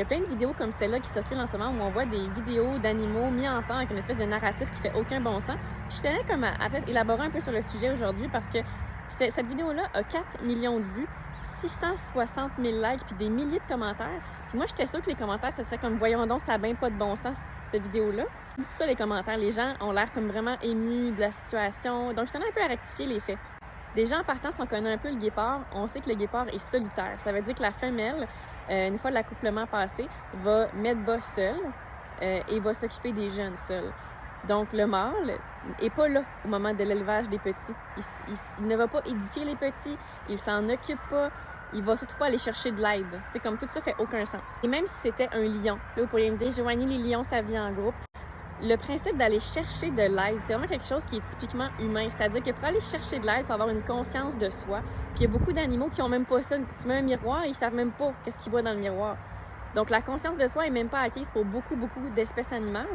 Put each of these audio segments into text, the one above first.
y a plein de vidéos comme celle-là qui circulent en ce moment où on voit des vidéos d'animaux mis ensemble avec une espèce de narratif qui fait aucun bon sens. Puis je tenais comme à peut-être élaborer un peu sur le sujet aujourd'hui parce que cette vidéo-là a 4 millions de vues, 660 000 likes puis des milliers de commentaires. Puis moi, j'étais sûre que les commentaires, ça serait comme « Voyons donc, ça n'a bien pas de bon sens, cette vidéo-là. » C'est ça, les commentaires. Les gens ont l'air comme vraiment émus de la situation. Donc, je tenais un peu à rectifier les faits. Déjà, en partant, si on connaît un peu le guépard, on sait que le guépard est solitaire. Ça veut dire que la femelle, une fois l'accouplement passé, va mettre bas seule et va s'occuper des jeunes seuls. Donc, le mâle n'est pas là au moment de l'élevage des petits. Il ne va pas éduquer les petits, il s'en occupe pas, il va surtout pas aller chercher de l'aide. C'est comme tout ça fait aucun sens. Et même si c'était un lion, là, vous pourriez me dire, Joanie, les lions, ça vit en groupe. Le principe d'aller chercher de l'aide, c'est vraiment quelque chose qui est typiquement humain. C'est-à-dire que pour aller chercher de l'aide, il faut avoir une conscience de soi. Puis il y a beaucoup d'animaux qui n'ont même pas ça. Tu mets un miroir, ils savent même pas qu'est-ce qu'ils voient dans le miroir. Donc la conscience de soi est même pas acquise pour beaucoup d'espèces animales.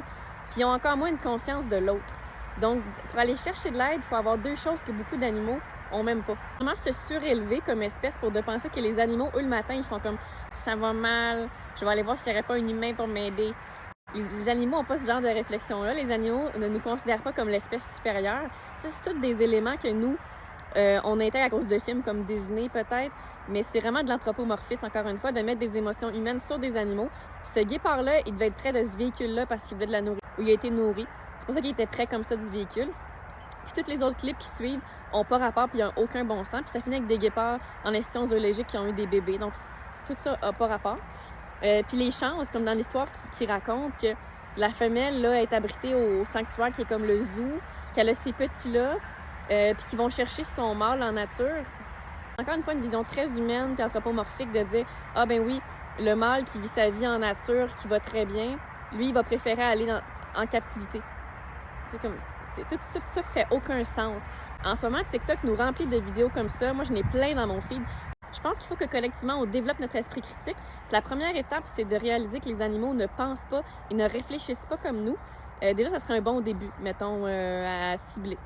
Puis ils ont encore moins une conscience de l'autre. Donc pour aller chercher de l'aide, il faut avoir deux choses que beaucoup d'animaux ont même pas. Vraiment se surélever comme espèce pour de penser que les animaux, eux, le matin, ils font comme « ça va mal, je vais aller voir s'il n'y aurait pas un humain pour m'aider ». Les animaux n'ont pas ce genre de réflexion-là. Les animaux ne nous considèrent pas comme l'espèce supérieure. Ça, c'est tous des éléments que nous, on intègre à cause de films comme Disney, peut-être, mais c'est vraiment de l'anthropomorphisme, encore une fois, de mettre des émotions humaines sur des animaux. Ce guépard-là, il devait être près de ce véhicule-là parce qu'il voulait de la nourriture, ou il a été nourri. C'est pour ça qu'il était près comme ça du véhicule. Puis tous les autres clips qui suivent n'ont pas rapport, puis ils n'ont aucun bon sens. Puis ça finit avec des guépards en institution zoologique qui ont eu des bébés. Donc, tout ça n'a pas rapport. Puis les chances, comme dans l'histoire qui raconte que la femelle là, est abritée au sanctuaire qui est comme le zoo, qu'elle a ces petits-là, puis qu'ils vont chercher son mâle en nature. Encore une fois, une vision très humaine puis anthropomorphique de dire « Ah ben oui, le mâle qui vit sa vie en nature, qui va très bien, lui, il va préférer aller en captivité. » Tout ça fait aucun sens. En ce moment, TikTok nous remplit de vidéos comme ça. Moi, je n'ai plein dans mon feed. Je pense qu'il faut que collectivement, on développe notre esprit critique. La première étape, c'est de réaliser que les animaux ne pensent pas et ne réfléchissent pas comme nous. Déjà, ça serait un bon début, mettons, à cibler.